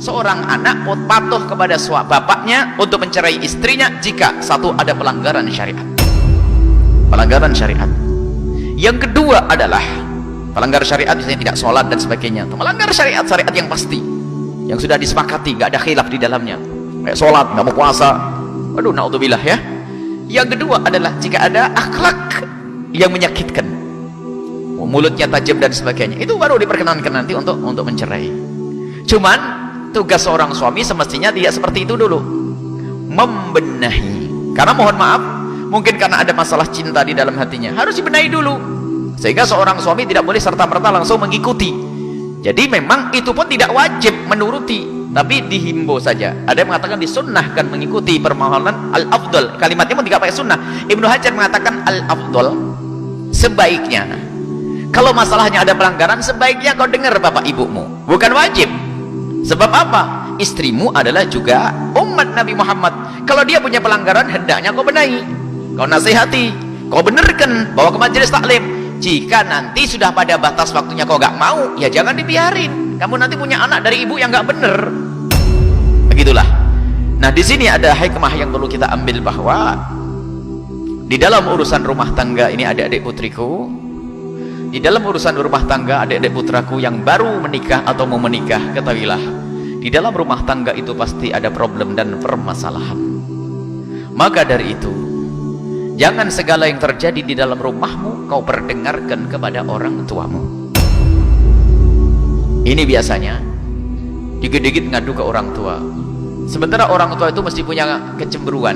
seorang anak patuh kepada bapaknya untuk mencerai istrinya jika satu ada pelanggaran syariat. Pelanggaran syariat. Yang kedua adalah pelanggar syariat, misalnya tidak sholat dan sebagainya. Melanggar syariat yang pasti, yang sudah disepakati, gak ada khilaf di dalamnya. Kayak sholat, gak mau puasa. Aduh, naudzubillah ya. Yang kedua adalah jika ada akhlak yang menyakitkan, mulutnya tajam dan sebagainya, itu baru diperkenankan nanti untuk mencerai. Cuman tugas seorang suami semestinya tidak seperti itu dulu, membenahi. Karena mohon maaf, mungkin karena ada masalah cinta di dalam hatinya, harus dibenahi dulu, sehingga seorang suami tidak boleh serta-merta langsung mengikuti. Jadi memang itu pun tidak wajib menuruti, tapi dihimbau saja. Ada yang mengatakan disunnahkan mengikuti permohonan al-afdal, kalimatnya pun tidak pakai sunnah. Ibnu Hajar mengatakan al-afdal, sebaiknya kalau masalahnya ada pelanggaran, sebaiknya kau dengar bapak ibumu, bukan wajib. Sebab apa? Istrimu adalah juga umat Nabi Muhammad. Kalau dia punya pelanggaran, hendaknya kau benahi, kau nasihati, kau benarkan, bawa ke majelis taklim. Jika nanti sudah pada batas waktunya kau gak mau, ya jangan dibiarin. Kamu nanti punya anak dari ibu yang gak bener. Begitulah. Nah, di sini ada hikmah yang perlu kita ambil, bahwa di dalam urusan rumah tangga ini, adik-adik putriku, di dalam urusan rumah tangga, adik-adik putraku yang baru menikah atau mau menikah, ketahuilah, di dalam rumah tangga itu pasti ada problem dan permasalahan. Maka dari itu, jangan segala yang terjadi di dalam rumahmu kau perdengarkan kepada orang tuamu. Ini biasanya dikit-dikit ngadu ke orang tua, sementara orang tua itu mesti punya kecemburuan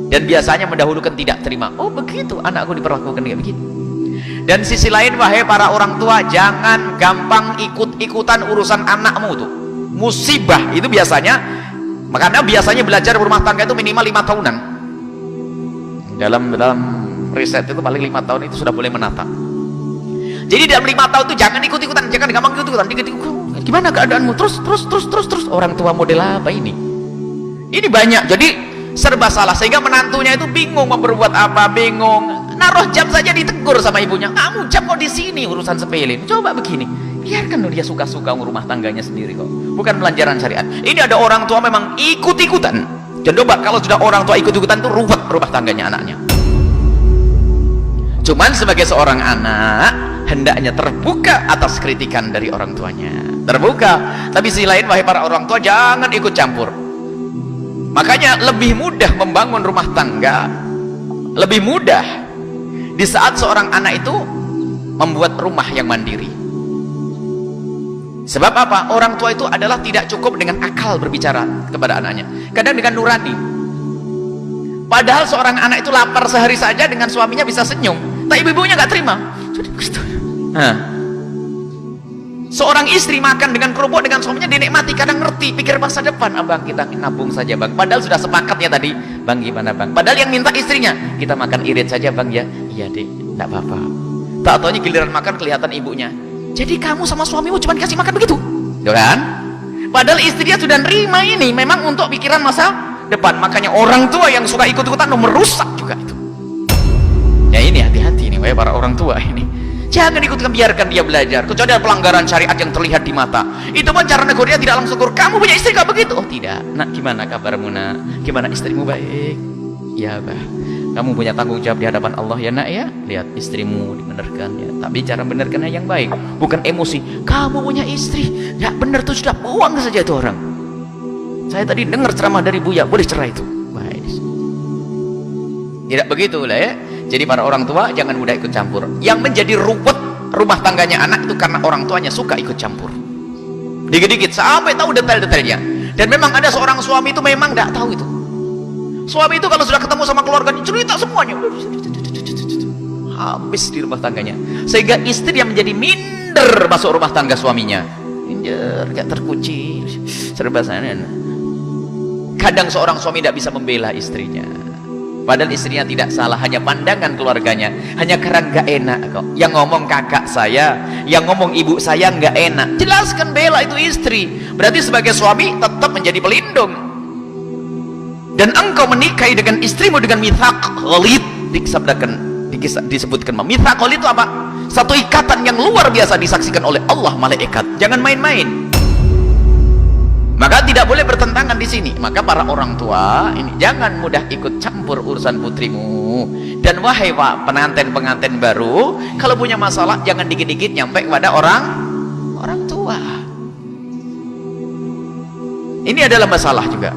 dan biasanya mendahulukan tidak terima. Oh begitu anakku diperlakukan kayak begini. Dan sisi lain, wahai para orang tua, jangan gampang ikut-ikutan urusan anakmu tuh. Musibah itu biasanya, makanya biasanya belajar rumah tangga itu minimal 5 tahunan. Dalam riset itu paling 5 tahun itu sudah boleh menata. Jadi dalam 5 tahun itu jangan ikut-ikutan, jangan gampang ikut-ikutan. Gimana keadaanmu? Terus orang tua model apa ini? Ini banyak, jadi serba salah, sehingga menantunya itu bingung mau berbuat apa, bingung. Naruh jam saja ditegur sama ibunya, kamu jam kok di sini, urusan sepele. Coba begini, biarkan dia suka-suka rumah tangganya sendiri kok, bukan pelajaran syariat. Ini ada orang tua memang ikut-ikutan, dan coba kalau sudah orang tua ikut-ikutan itu ruwet rumah tangganya anaknya. Cuman sebagai seorang anak hendaknya terbuka atas kritikan dari orang tuanya, terbuka. Tapi sisi lain, wahai para orang tua, jangan ikut campur. Makanya lebih mudah membangun rumah tangga, lebih mudah di saat seorang anak itu membuat rumah yang mandiri. Sebab apa? Orang tua itu adalah tidak cukup dengan akal berbicara kepada anaknya, kadang dengan nurani. Padahal seorang anak itu lapar sehari saja dengan suaminya bisa senyum, tapi ibu-ibunya gak terima. Nah, seorang istri makan dengan kerupuk dengan suaminya dinikmati, kadang ngerti, pikir masa depan. Abang, kita nabung saja bang, padahal sudah sepakat ya tadi. Bang gimana bang? Padahal yang minta istrinya, kita makan irit saja bang ya. Iya dek, enggak apa-apa. Tak taunya giliran makan kelihatan ibunya, jadi kamu sama suamimu cuma dikasih makan begitu, ya kan? Padahal istrinya sudah nerima ini memang untuk pikiran masa depan. Makanya orang tua yang suka ikut-ikutan merusak juga itu. Ya ini hati-hati nih, para orang tua ini. Jangan ikutkan, biarkan dia belajar. Kecuali ada pelanggaran syariat yang terlihat di mata, itu pun cara negur dia tidak langsung negur. Kamu punya istri gak begitu? Oh tidak. Nak, gimana kabarmu nak? Gimana istrimu? Baik ya bah. Kamu punya tanggung jawab di hadapan Allah ya nak ya. Lihat istrimu dibenarkan ya, tapi cara benarkannya yang baik, bukan emosi. Kamu punya istri gak benar tuh, sudah buang saja itu orang. Saya tadi dengar ceramah dari Buya, boleh cerai itu. Baik. Tidak begitu lah ya. Jadi para orang tua jangan mudah ikut campur. Yang menjadi ruwet rumah tangganya anak itu karena orang tuanya suka ikut campur, dikit-dikit sampai tahu detail-detailnya. Dan memang ada seorang suami itu memang tidak tahu itu. Suami itu kalau sudah ketemu sama keluarganya cerita semuanya, habis di rumah tangganya, sehingga istri yang menjadi minder masuk rumah tangga suaminya. Minder, kayak terkunci, serba sana. Kadang seorang suami tidak bisa membela istrinya, padahal istrinya tidak salah, hanya pandangan keluarganya, hanya karena nggak enak kok. Yang ngomong kakak saya, yang ngomong ibu saya nggak enak. Jelaskan, bela itu istri. Berarti sebagai suami tetap menjadi pelindung. Dan engkau menikahi dengan istrimu dengan mitsaq ghalid, disebutkan. Mitsaq ghalid itu apa? Satu ikatan yang luar biasa disaksikan oleh Allah, malaikat. Jangan main-main. Maka tidak boleh bertentangan di sini. Maka para orang tua ini jangan mudah ikut campur urusan putrimu. Dan wahai pengantin-pengantin baru, kalau punya masalah jangan dikit-dikit nyampe kepada orang tua. Ini adalah masalah juga.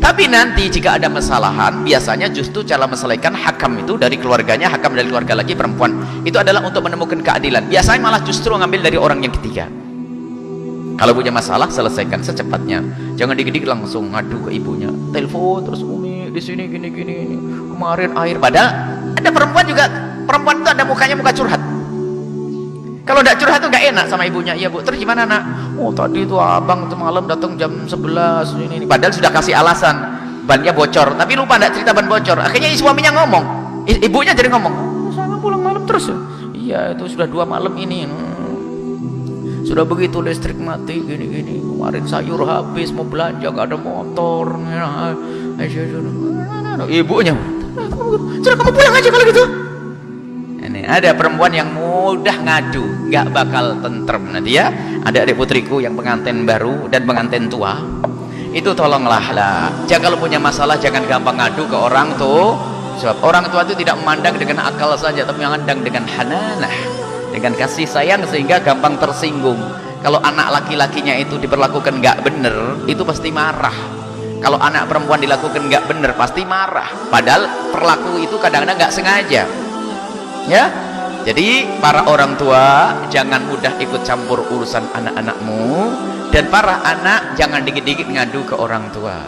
Tapi nanti jika ada masalahan, biasanya justru cara menyelesaikan hakam itu dari keluarganya, hakam dari keluarga lagi perempuan, itu adalah untuk menemukan keadilan. Biasanya malah justru ngambil dari orang yang ketiga. Kalau punya masalah, selesaikan secepatnya. Jangan dikit-dikit langsung ngadu ke ibunya, telepon terus, umi di sini gini kemarin air. Padahal ada perempuan juga, perempuan itu ada mukanya muka curhat. Kalau tidak curhat tuh nggak enak sama ibunya. Iya bu, terus gimana nak? Oh tadi itu abang itu malam datang jam 11 ini. Padahal sudah kasih alasan, bannya bocor, tapi lupa tidak cerita ban bocor. Akhirnya suaminya ngomong, ibunya jadi ngomong, saya pulang malam terus. Iya itu sudah 2 malam ini. Sudah begitu listrik mati gini. Kemarin sayur habis, mau belanja gak ada motor. Ibunya, sudah kamu pulang aja kalau gitu. Ini ada perempuan yang mudah ngadu, nggak bakal tentrem nanti ya. Ada adik putriku yang pengantin baru dan pengantin tua, itu tolonglah lah. Jangan kalau punya masalah jangan gampang ngadu ke orang tuh. Sebab orang tua itu tidak memandang dengan akal saja, tapi memandang dengan hananah, dengan kasih sayang, sehingga gampang tersinggung. Kalau anak laki-lakinya itu diperlakukan nggak bener, itu pasti marah. Kalau anak perempuan dilakukan nggak bener, pasti marah. Padahal perlaku itu kadang-kadang nggak sengaja. Ya, jadi para orang tua jangan mudah ikut campur urusan anak-anakmu, dan para anak jangan dikit-dikit ngadu ke orang tua.